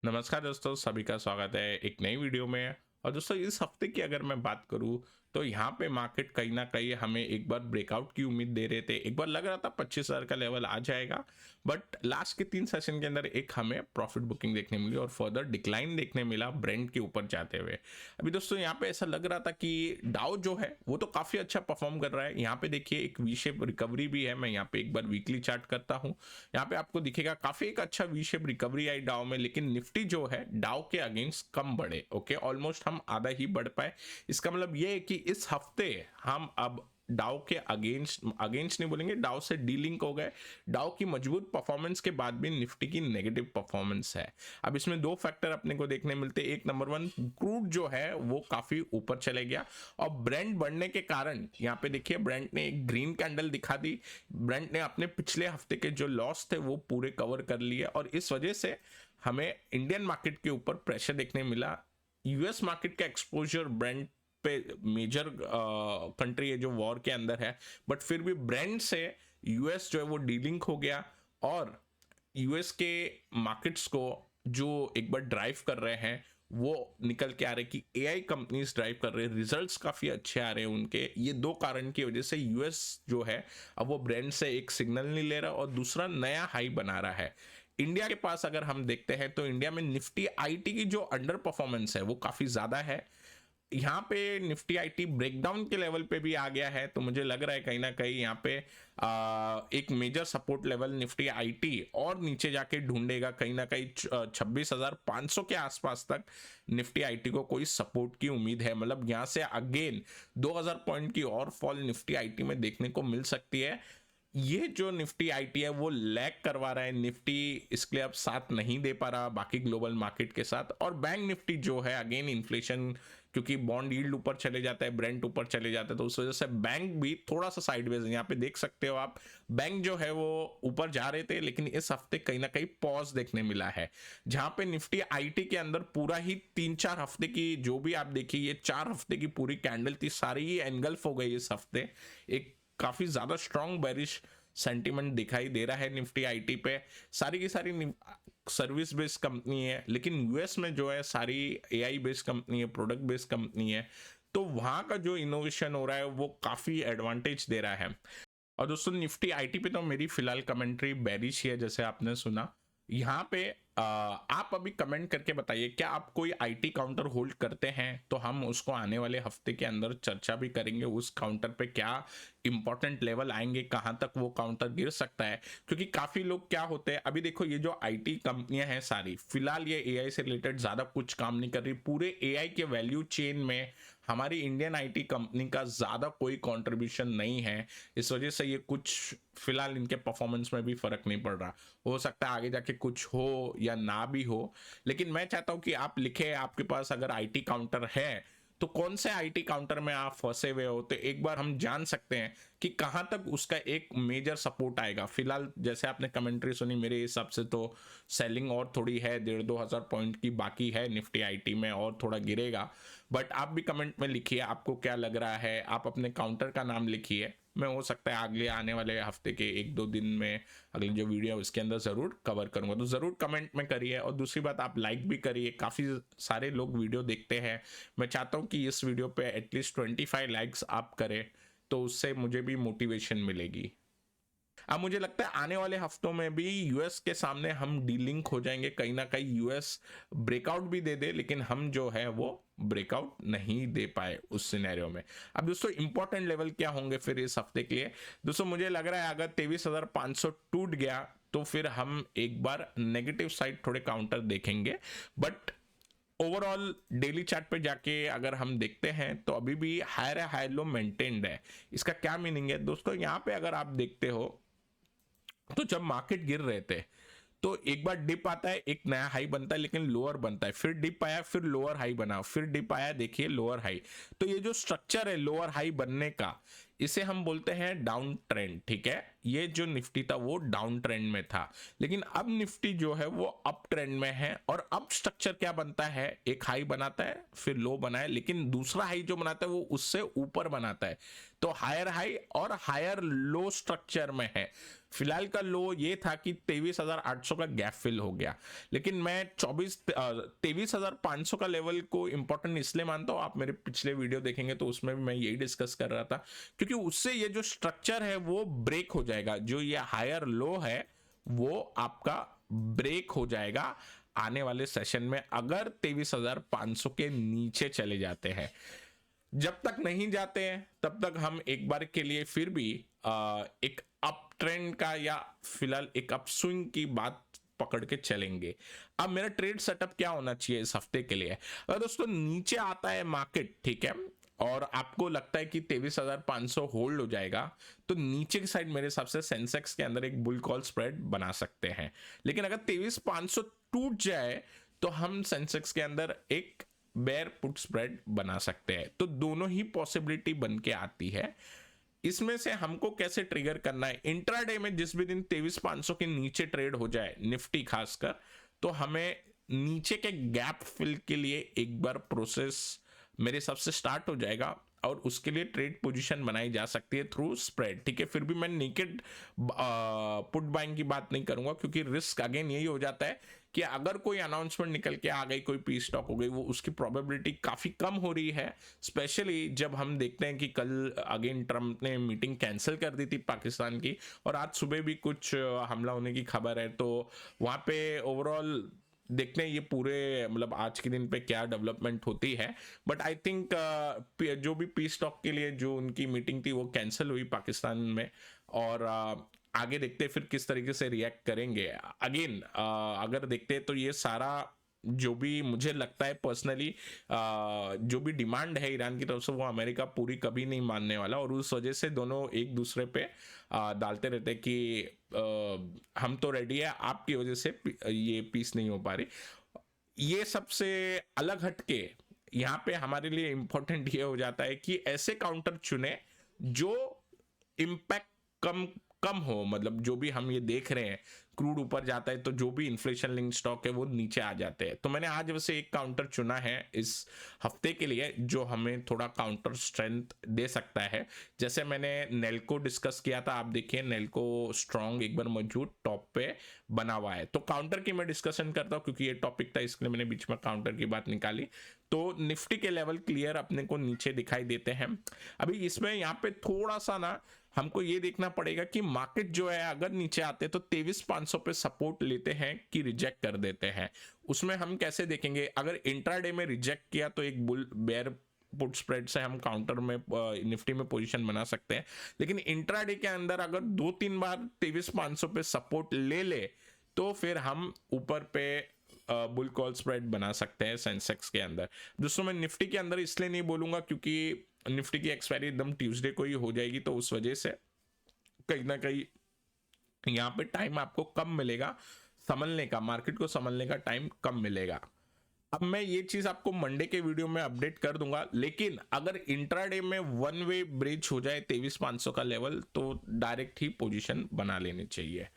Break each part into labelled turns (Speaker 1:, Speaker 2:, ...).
Speaker 1: नमस्कार दोस्तों, सभी का स्वागत है एक नई वीडियो में। और दोस्तों, इस हफ्ते की अगर मैं बात करूं तो यहाँ पे मार्केट कहीं ना कहीं हमें एक बार ब्रेकआउट की उम्मीद दे रहे थे। एक बार लग रहा था 25,000 का लेवल आ जाएगा, बट लास्ट के 3 सेशन के अंदर एक हमें प्रॉफिट बुकिंग देखने मिली और फर्दर डिक्लाइन देखने मिला ब्रेंट के ऊपर जाते हुए। अभी दोस्तों यहाँ पे ऐसा लग रहा था कि डाउ जो है वो तो काफ़ी अच्छा परफॉर्म कर रहा है। यहाँ पे देखिए एक वी शेप रिकवरी भी है। मैं यहाँ पे एक बार वीकली चार्ट करता हूँ, यहाँ पे आपको दिखेगा काफी एक अच्छा वी शेप रिकवरी आई डाउ में, लेकिन निफ्टी जो है डाउ के अगेंस्ट कम बढ़े। ओके, ऑलमोस्ट हम आधा ही बढ़ पाए। इसका मतलब ये है कि इस हफ्ते हम अब डाउ के अगेंस्ट अगेंस्ट नहीं बोलेंगे, डाउ से डीलिंक हो गए। डाउ की मजबूत परफॉर्मेंस के बाद भी निफ्टी की नेगेटिव परफॉर्मेंस है। अब इसमें दो फैक्टर अपने को देखने मिलते हैं। एक, नंबर वन, क्रूड जो है वो काफी ऊपर चले गया और ब्रेंट बढ़ने के कारण यहाँ पे देखिए ब्रेंट ने एक ग्रीन कैंडल दिखा दी। ब्रेंट ने अपने पिछले हफ्ते के जो लॉस थे वो पूरे कवर कर लिए और इस वजह से हमें इंडियन मार्केट के ऊपर प्रेशर देखने मिला। यूएस मार्केट का एक्सपोजर ब्रेंट पे मेजर कंट्री है जो वॉर के अंदर है, बट फिर भी ब्रेंट से यूएस जो है वो डीलिंक हो गया और यूएस के मार्केट्स को जो एक बार ड्राइव कर रहे हैं वो निकल के आ रहे कि एआई कंपनीज ड्राइव कर रहे हैं, रिजल्ट्स काफ़ी अच्छे आ रहे हैं उनके। ये दो कारण की वजह से यूएस जो है अब वो ब्रांड से एक सिग्नल नहीं ले रहा और दूसरा नया हाई बना रहा है। इंडिया के पास अगर हम देखते हैं तो इंडिया में निफ्टी आईटी की जो अंडर परफॉर्मेंस है वो काफ़ी ज़्यादा है। यहाँ पे निफ्टी आईटी ब्रेकडाउन के लेवल पे भी आ गया है, तो मुझे लग रहा है कहीं ना कहीं यहाँ पे एक major support level Nifty IT और नीचे जाके ढूंढेगा कहीं ना कहीं 26,500 के आसपास तक निफ्टी आईटी को कोई सपोर्ट की उम्मीद है। मतलब यहाँ से अगेन 2,000 पॉइंट की और फॉल निफ्टी आईटी में देखने को मिल सकती है। ये जो निफ्टी आईटी है वो लैग करवा रहा है, निफ्टी इसके लिए अब साथ नहीं दे पा रहा बाकी ग्लोबल मार्केट के साथ। और बैंक निफ्टी जो है अगेन इन्फ्लेशन, क्योंकि बॉन्ड यील्ड ऊपर चले जाता है, ब्रेंट ऊपर चले जाता है, तो उस वजह से बैंक भी थोड़ा सा साइडवेज है। यहाँ पे देख सकते हो आप, बैंक जो है वो ऊपर जा रहे थे लेकिन इस हफ्ते कहीं ना कहीं पॉज देखने मिला है। जहां पे निफ्टी आईटी के अंदर पूरा ही 3-4 हफ्ते की जो भी आप देखिए, ये 4 हफ्ते की पूरी कैंडल थी, सारी ही एनगल्फ हो गई इस हफ्ते। एक काफी ज्यादा स्ट्रॉन्ग बेरिश सेंटीमेंट दिखाई दे रहा है निफ्टी आईटी पे। सारी की सारी सर्विस बेस्ड कंपनी है, लेकिन यूएस में जो है सारी एआई बेस्ड कंपनी है, प्रोडक्ट बेस्ड कंपनी है, तो वहां का जो इनोवेशन हो रहा है वो काफी एडवांटेज दे रहा है। और दोस्तों निफ्टी आईटी पे तो मेरी फिलहाल कमेंट्री बेरिश ही है, जैसे आपने सुना। यहाँ पे आप अभी कमेंट करके बताइए, क्या आप कोई आईटी काउंटर होल्ड करते हैं? तो हम उसको आने वाले हफ्ते के अंदर चर्चा भी करेंगे, उस काउंटर पे क्या इंपॉर्टेंट लेवल आएंगे, कहाँ तक वो काउंटर गिर सकता है। क्योंकि काफ़ी लोग क्या होते हैं, अभी देखो ये जो आईटी कंपनियां हैं सारी, फिलहाल ये एआई से रिलेटेड ज़्यादा कुछ काम नहीं कर रही। पूरे एआई के वैल्यू चेन में हमारी इंडियन आईटी कंपनी का ज़्यादा कोई कंट्रीब्यूशन नहीं है। इस वजह से ये कुछ फिलहाल इनके परफॉर्मेंस में भी फर्क नहीं पड़ रहा। हो सकता है आगे जाके कुछ हो या ना भी हो, लेकिन मैं चाहता हूं कि आप लिखे, आपके पास अगर आईटी काउंटर है तो कौन से आईटी काउंटर में आप फंसे हुए हो, तो एक बार हम जान सकते हैं कि कहां तक उसका एक मेजर सपोर्ट आएगा। फिलहाल जैसे आपने कमेंट्री सुनी, मेरे हिसाब से तो सेलिंग और थोड़ी है, 1,500-2,000 पॉइंट की बाकी है निफ्टी आईटी में, और थोड़ा गिरेगा। बट आप भी कमेंट में लिखिए आपको क्या लग रहा है, आप अपने काउंटर का नाम लिखिए। मैं हो सकता है अगले आने वाले हफ्ते के 1-2 दिन में अगली जो वीडियो है उसके अंदर ज़रूर कवर करूंगा, तो ज़रूर कमेंट में करिए। और दूसरी बात, आप लाइक भी करिए, काफ़ी सारे लोग वीडियो देखते हैं। मैं चाहता हूं कि इस वीडियो पे एटलीस्ट 25 लाइक्स आप करें, तो उससे मुझे भी मोटिवेशन मिलेगी। अब मुझे लगता है आने वाले हफ्तों में भी यूएस के सामने हम डीलिंक हो जाएंगे। कहीं ना कहीं यूएस ब्रेकआउट भी दे दे, लेकिन हम जो है वो ब्रेकआउट नहीं दे पाए उस सिनेरियो में। अब दोस्तों इंपॉर्टेंट लेवल क्या होंगे फिर इस हफ्ते के लिए? दोस्तों मुझे लग रहा है अगर 23,500 टूट गया तो फिर हम एक बार नेगेटिव साइड थोड़े काउंटर देखेंगे। बट ओवरऑल डेली चार्ट पे जाके अगर हम देखते हैं तो अभी भी हायर है, हाई लो मेंटेन्ड है। इसका क्या मीनिंग है दोस्तों? यहाँ पे अगर आप देखते हो तो जब मार्केट गिर रहे थे तो एक बार डिप आता है, एक नया हाई बनता है, लेकिन लोअर बनता है, फिर डिप आया, फिर लोअर हाई बना, फिर डिप आया, देखिए लोअर हाई। तो ये जो स्ट्रक्चर है लोअर हाई बनने का, इसे हम बोलते हैं डाउन ट्रेंड, ठीक है। ये जो निफ्टी था वो डाउन ट्रेंड में था, लेकिन अब निफ्टी जो है वो अप ट्रेंड में है। और अब स्ट्रक्चर क्या बनता है, एक हाई बनाता है, फिर लो बनाए, लेकिन दूसरा हाई जो बनाता है वो उससे ऊपर बनाता है। तो हायर हाई और हायर लो स्ट्रक्चर में है। फिलहाल का लो ये था कि 23,800 का गैप फिल हो गया, लेकिन मैं 23,500 का लेवल को इंपॉर्टेंट इसलिए मानता हूं, आप मेरे पिछले वीडियो देखेंगे तो उसमें भी मैं यही डिस्कस कर रहा था, क्योंकि उससे ये जो स्ट्रक्चर है वो ब्रेक हो जाएगा। जो ये हायर लो है वो आपका ब्रेक हो जाएगा आने वाले सेशन में, अगर 23,500 के नीचे चले जाते हैं। जब तक नहीं जाते हैं तब तक हम एक बार के लिए फिर भी एक अप ट्रेंड का या फिलहाल एक अप स्विंग की बात पकड़ के चलेंगे। अब मेरा ट्रेड सेटअप क्या होना चाहिए इस हफ्ते के लिए, अगर दोस्तों नीचे आता है मार्केट, ठीक है, और आपको लगता है कि 23,500 होल्ड हो जाएगा, तो नीचे की साइड मेरे हिसाब से सेंसेक्स के अंदर एक बुल कॉल स्प्रेड बना सकते हैं। लेकिन अगर 23,500 टूट जाए तो हम सेंसेक्स के अंदर एक बेयर पुट स्प्रेड बना सकते हैं। तो दोनों ही पॉसिबिलिटी बन के आती है। इसमें से हमको कैसे ट्रिगर करना है, इंट्राडे में जिस भी दिन 23,500 के नीचे ट्रेड हो जाए निफ्टी खासकर, तो हमें नीचे के गैप फिल के लिए एक बार प्रोसेस मेरे हिसाब से स्टार्ट हो जाएगा, और उसके लिए ट्रेड पोजीशन बनाई जा सकती है थ्रू स्प्रेड, ठीक है। फिर भी मैं नेकेड पुट बाइंग की बात नहीं करूंगा, क्योंकि रिस्क अगेन यही हो जाता है कि अगर कोई अनाउंसमेंट निकल के आ गई, कोई पी स्टॉक हो गई, वो उसकी प्रोबेबिलिटी काफी कम हो रही है, स्पेशली जब हम देखते हैं कि कल अगेन ट्रम्प ने मीटिंग कैंसिल कर दी थी पाकिस्तान की, और आज सुबह भी कुछ हमला होने की खबर है। तो वहां पे ओवरऑल देखते हैं ये पूरे मतलब आज के दिन पे क्या डेवलपमेंट होती है। बट आई थिंक जो भी पीस टॉक के लिए जो उनकी मीटिंग थी वो कैंसिल हुई पाकिस्तान में, और आगे देखते हैं फिर किस तरीके से रिएक्ट करेंगे। अगेन अगर देखते हैं तो ये सारा जो भी मुझे लगता है पर्सनली जो भी डिमांड है ईरान की तरफ से, वो अमेरिका पूरी कभी नहीं मानने वाला, और उस वजह से दोनों एक दूसरे पे डालते रहते कि हम तो रेडी है, आपकी वजह से ये पीस नहीं हो पा रही। ये सबसे अलग हटके यहाँ पे हमारे लिए इंपॉर्टेंट ये हो जाता है कि ऐसे काउंटर चुने जो इम्पैक्ट कम कम हो। मतलब जो भी हम ये देख रहे हैं, क्रूड ऊपर जाता है तो जो भी इन्फ्लेशन लिंक स्टॉक है वो नीचे आ जाते हैं। तो मैंने आज वैसे एक काउंटर चुना है इस हफ्ते के लिए जो हमें थोड़ा काउंटर स्ट्रेंथ दे सकता है। जैसे मैंने नेल्को डिस्कस किया था, आप देखिए नेल्को स्ट्रॉन्ग एक बार मौजूद टॉप पे बना हुआ है। तो काउंटर की मैं डिस्कशन करता हूँ क्योंकि ये टॉपिक था, इसलिए मैंने बीच में काउंटर की बात निकाली। तो निफ्टी के लेवल क्लियर अपने को नीचे दिखाई देते हैं। अभी इसमें यहाँ पे थोड़ा सा ना हमको ये देखना पड़ेगा कि मार्केट जो है अगर नीचे आते तो 23,500 पे सपोर्ट लेते हैं कि रिजेक्ट कर देते हैं। उसमें हम कैसे देखेंगे, अगर इंट्राडे में रिजेक्ट किया तो एक बुल बेयर पुट स्प्रेड से हम काउंटर में निफ्टी में पोजीशन बना सकते हैं। लेकिन इंट्राडे के अंदर अगर 2-3 बार 23,500 पे सपोर्ट ले ले तो फिर हम ऊपर पे बुल कॉल स्प्रेड बना सकते हैं सेंसेक्स के अंदर। दोस्तों मैं निफ्टी के अंदर इसलिए नहीं बोलूंगा क्योंकि निफ्टी की एक्सपायरी एकदम ट्यूसडे को ही हो जाएगी, तो उस वजह से कहीं ना कहीं यहाँ पे टाइम आपको कम मिलेगा समझने का, मार्केट को समझने का टाइम कम मिलेगा। अब मैं ये चीज आपको मंडे के वीडियो में अपडेट कर दूंगा, लेकिन अगर इंट्राडे में वन वे ब्रिज हो जाए 23,500 का लेवल तो डायरेक्ट ही पोजीशन बना लेनी चाहिए।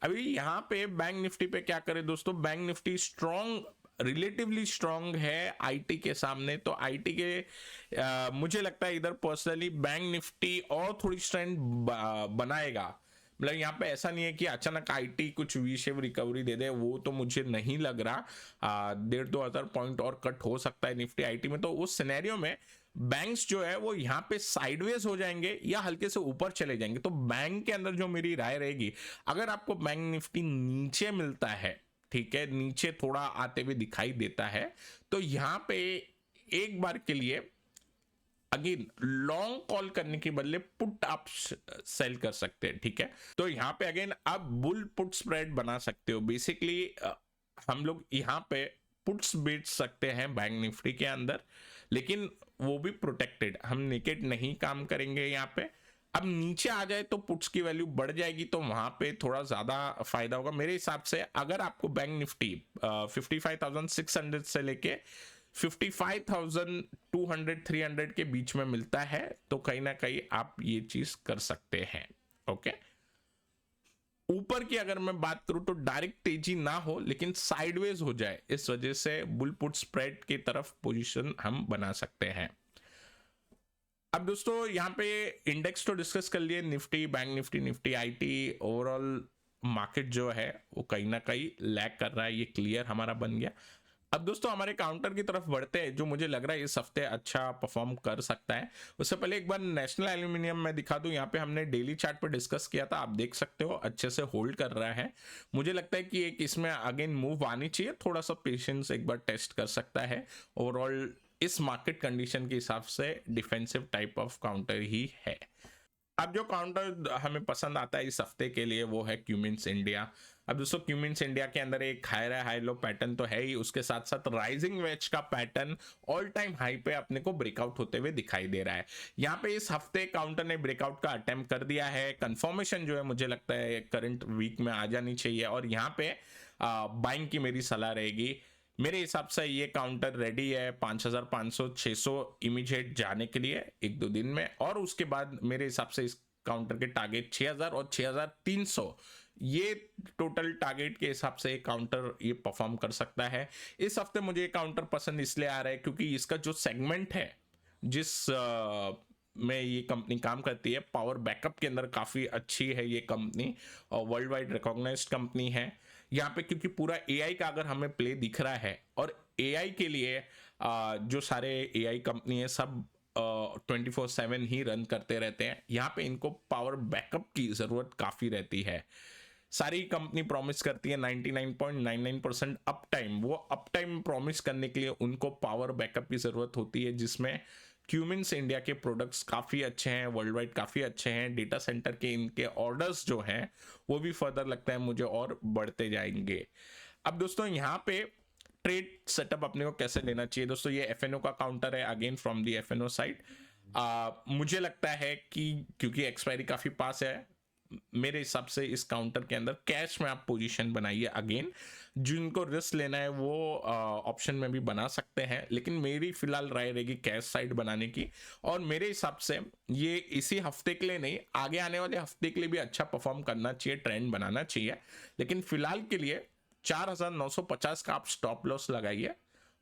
Speaker 1: अभी यहाँ पे बैंक निफ्टी पे क्या करें दोस्तों, bank Nifty strong relatively strong है आईटी के सामने। तो आईटी के मुझे लगता है इधर पर्सनली बैंक निफ्टी और थोड़ी स्ट्रेंथ बनाएगा। मतलब यहाँ पे ऐसा नहीं है कि अचानक आईटी कुछ वी शेप रिकवरी दे दे, वो तो मुझे नहीं लग रहा। 1,500-2 हजार पॉइंट और कट हो सकता है निफ्टी आईटी में। तो उस सिनेरियो में बैंक्स जो है वो यहाँ पे साइडवेज हो जाएंगे या हल्के से ऊपर चले जाएंगे। तो बैंक के अंदर जो मेरी राय रहेगी, अगर आपको बैंक निफ्टी नीचे मिलता है, ठीक है, नीचे थोड़ा आते हुए दिखाई देता है, तो यहां पे एक बार के लिए अगेन लॉन्ग कॉल करने के बदले पुट आप सेल कर सकते हैं, ठीक है। तो यहां पे अगेन आप बुल पुट स्प्रेड बना सकते हो। बेसिकली हम लोग यहां पे पुट्स बेच सकते हैं बैंक निफ्टी के अंदर, लेकिन वो भी प्रोटेक्टेड, हम नेकेड नहीं काम करेंगे यहाँ पे। अब नीचे आ जाए तो पुट्स की वैल्यू बढ़ जाएगी, तो वहां पे थोड़ा ज्यादा फायदा होगा मेरे हिसाब से। अगर आपको बैंक निफ्टी 55,600 से लेके 55,200 300 के बीच में मिलता है, तो कहीं ना कहीं आप ये चीज कर सकते हैं। ओके, ऊपर की अगर मैं बात करूं तो डायरेक्ट तेजी ना हो लेकिन साइडवेज हो जाए, इस वजह से बुल पुट स्प्रेड की तरफ पोजीशन हम बना सकते हैं। अब दोस्तों यहाँ पे इंडेक्स तो डिस्कस कर लिए, Nifty, bank Nifty, Nifty IT, overall market जो है वो कहीं ना कहीं लैग कर रहा है, ये क्लियर हमारा बन गया। अब दोस्तों हमारे काउंटर की तरफ बढ़ते हैं, जो मुझे लग रहा है इस हफ्ते अच्छा परफॉर्म कर सकता है। उससे पहले एक बार नेशनल एल्यूमिनियम में दिखा दूं, यहाँ पे हमने डेली चार्ट पर डिस्कस किया था, आप देख सकते हो अच्छे से होल्ड कर रहा है। मुझे लगता है कि एक इसमें अगेन मूव आनी चाहिए, थोड़ा सा पेशेंस एक बार टेस्ट कर सकता है। ओवरऑल इस मार्केट कंडीशन के हिसाब से डिफेंसिव टाइप ऑफ काउंटर ही है। अब जो काउंटर हमें पसंद आता है इस हफ्ते के लिए वो है क्यूमिंस इंडिया। अब दोस्तों क्यूमिंस इंडिया के अंदर एक हाई लो पैटर्न तो है ही, उसके साथ साथ राइजिंग वेज का पैटर्न ऑल टाइम हाई पे अपने को ब्रेकआउट होते हुए दिखाई दे रहा है। यहाँ पे इस हफ्ते काउंटर ने ब्रेकआउट का अटेम्प्ट कर दिया है, कंफर्मेशन जो है मुझे लगता है करंट वीक में आ जानी चाहिए, और यहाँ पे बाइंग की मेरी सलाह रहेगी। मेरे हिसाब से ये काउंटर रेडी है 5,500 600 इमीडिएट जाने के लिए एक दो दिन में, और उसके बाद मेरे हिसाब से इस काउंटर के टारगेट 6,000 और 6,300, ये टोटल टारगेट के हिसाब से काउंटर ये परफॉर्म कर सकता है। इस हफ्ते मुझे ये काउंटर पसंद इसलिए आ रहा है क्योंकि इसका जो सेगमेंट है जिस में ये कंपनी काम करती है, पावर बैकअप के अंदर काफ़ी अच्छी है ये कंपनी, और वर्ल्ड वाइड रिकॉग्नाइज्ड कंपनी है। यहाँ पे क्योंकि पूरा एआई का अगर हमें प्ले दिख रहा है, और एआई के लिए जो सारे एआई कंपनी है सब 24/7 ही रन करते रहते हैं, यहाँ पे इनको पावर बैकअप की ज़रूरत काफ़ी रहती है। सारी कंपनी प्रॉमिस करती है 99.99% अप टाइम, वो अप टाइम प्रॉमिस करने के लिए उनको पावर बैकअप की ज़रूरत होती है, जिसमें क्यूमिंस इंडिया के प्रोडक्ट्स काफ़ी अच्छे हैं, वर्ल्ड वाइड काफ़ी अच्छे हैं। डेटा सेंटर के इनके ऑर्डर्स जो हैं वो भी फर्दर लगता है मुझे और बढ़ते जाएंगे। अब दोस्तों यहाँ पे ट्रेड सेटअप अपने को कैसे लेना चाहिए दोस्तों, ये एफएनओ का काउंटर है, again from the F N O side. मुझे लगता है कि क्योंकि एक्सपायरी काफ़ी पास है, मेरे हिसाब से इस काउंटर के अंदर कैश में आप पोजीशन बनाइए। अगेन जिनको रिस्क लेना है वो ऑप्शन में भी बना सकते हैं, लेकिन मेरी फिलहाल राय रहेगी कैश साइड बनाने की। और मेरे हिसाब से ये इसी हफ्ते के लिए नहीं, आगे आने वाले हफ्ते के लिए भी अच्छा परफॉर्म करना चाहिए, ट्रेंड बनाना चाहिए। लेकिन फिलहाल के लिए 4,950 का आप स्टॉप लॉस लगाइए,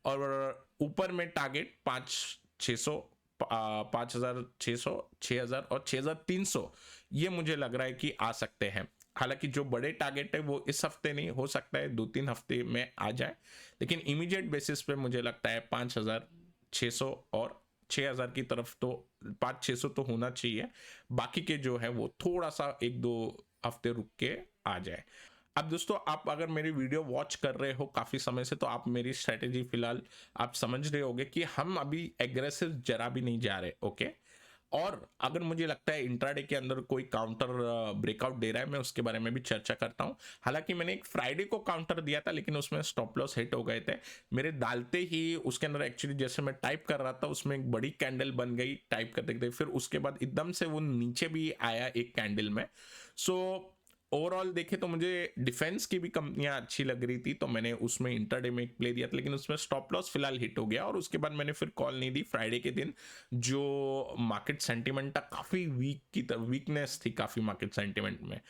Speaker 1: और ऊपर में टारगेट 5,600 5,600 6,000 और 6,300, ये मुझे लग रहा है कि आ सकते हैं। हालांकि जो बड़े टारगेट है वो इस हफ्ते नहीं, हो सकता है 2-3 हफ्ते में आ जाए, लेकिन इमीडिएट बेसिस पे मुझे लगता है 5,600 और 6,000 की तरफ तो 5,600 तो होना चाहिए, बाकी के जो है वो थोड़ा सा 1-2 हफ्ते रुक के आ जाए। अब दोस्तों आप अगर मेरी वीडियो वॉच कर रहे हो काफ़ी समय से, तो आप मेरी स्ट्रेटेजी फिलहाल आप समझ रहे होगे कि हम अभी एग्रेसिव जरा भी नहीं जा रहे। ओके, और अगर मुझे लगता है इंट्राडे के अंदर कोई काउंटर ब्रेकआउट दे रहा है, मैं उसके बारे में भी चर्चा करता हूं। हालांकि मैंने एक फ्राइडे को काउंटर दिया था, लेकिन उसमें स्टॉप लॉस हिट हो गए थे मेरे, डालते ही उसके अंदर एक्चुअली जैसे मैं टाइप कर रहा था उसमें एक बड़ी कैंडल बन गई टाइप करते करते, फिर उसके बाद एकदम से वो नीचे भी आया एक कैंडल में। सो ओवरऑल देखे तो मुझे डिफेंस की भी कंपनियां अच्छी लग रही थी, तो मैंने उसमें इंटरडे में एक प्ले दिया था, लेकिन उसमें स्टॉप लॉस फिलहाल हिट हो गया, और उसके बाद मैंने फिर कॉल नहीं दी। फ्राइडे के दिन जो मार्केट सेंटिमेंट था काफ़ी वीक की तरह, वीकनेस थी काफ़ी मार्केट सेंटिमेंट में।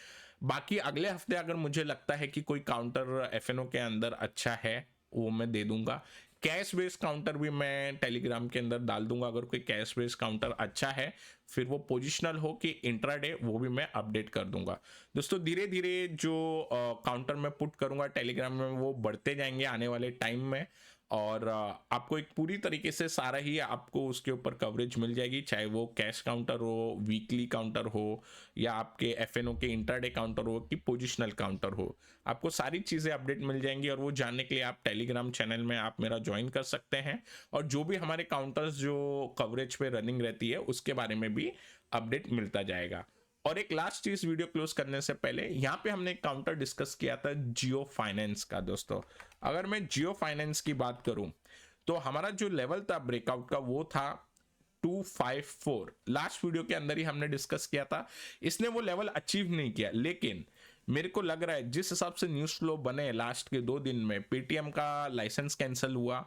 Speaker 1: बाकी अगले हफ्ते अगर मुझे लगता है कि कोई काउंटर एफएनओ के अंदर अच्छा है, वो मैं दे दूंगा। कैश बेस्ड काउंटर भी मैं टेलीग्राम के अंदर डाल दूंगा, अगर कोई कैश बेस्ड काउंटर अच्छा है, फिर वो पोजिशनल हो कि इंट्राडे, वो भी मैं अपडेट कर दूंगा। दोस्तों धीरे धीरे जो काउंटर मैं पुट करूंगा टेलीग्राम में वो बढ़ते जाएंगे आने वाले टाइम में, और आपको एक पूरी तरीके से सारा ही आपको उसके ऊपर कवरेज मिल जाएगी, चाहे वो कैश काउंटर हो, वीकली काउंटर हो, या आपके एफएनओ के इंट्राडे काउंटर हो कि पोजिशनल काउंटर हो, आपको सारी चीज़ें अपडेट मिल जाएंगी। और वो जानने के लिए आप टेलीग्राम चैनल में आप मेरा ज्वाइन कर सकते हैं, और जो भी हमारे काउंटर्स जो कवरेज पे रनिंग रहती है उसके बारे में भी अपडेट मिलता जाएगा। और एक लास्ट चीज वीडियो क्लोज करने से पहले, यहाँ पे हमने एक काउंटर डिस्कस किया था जियो फाइनेंस का। दोस्तों अगर मैं जियो फाइनेंस की बात करूं तो हमारा जो लेवल था ब्रेकआउट का वो था 254, लास्ट वीडियो के अंदर ही हमने डिस्कस किया था। इसने वो लेवल अचीव नहीं किया, लेकिन मेरे को लग रहा है जिस हिसाब से न्यूज़ फ्लो बने लास्ट के 2 दिन में, पेटीएम का लाइसेंस कैंसिल हुआ,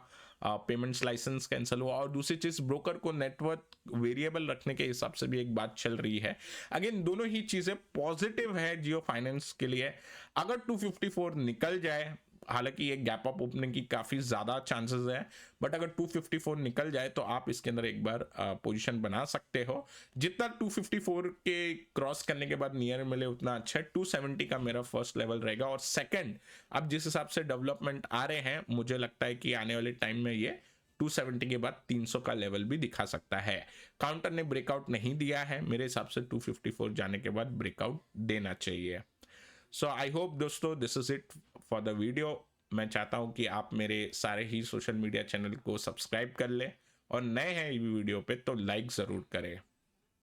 Speaker 1: पेमेंट्स लाइसेंस कैंसिल हुआ, और दूसरी चीज़ ब्रोकर को नेटवर्क वेरिएबल रखने के हिसाब से भी एक बात चल रही है। अगेन दोनों ही चीज़ें पॉजिटिव है जियो फाइनेंस के लिए। अगर 254 निकल जाए, हालांकि ये गैप अप ओपनिंग की काफ़ी ज़्यादा चांसेस है, बट अगर 254 निकल जाए तो आप इसके अंदर एक बार पोजीशन बना सकते हो। जितना 254 के क्रॉस करने के बाद नियर मिले उतना अच्छा है। 270 का मेरा फर्स्ट लेवल रहेगा, और सेकंड, अब जिस हिसाब से डेवलपमेंट आ रहे हैं, मुझे लगता है कि आने वाले टाइम में ये 270 के बाद 300 का लेवल भी दिखा सकता है। काउंटर ने ब्रेकआउट नहीं दिया है, मेरे हिसाब से 254 जाने के बाद ब्रेकआउट देना चाहिए। सो आई होप दोस्तों this is it for the video. मैं चाहता हूं कि आप मेरे सारे ही सोशल मीडिया चैनल को सब्सक्राइब कर लें, और नए हैं वीडियो पे तो लाइक ज़रूर करें।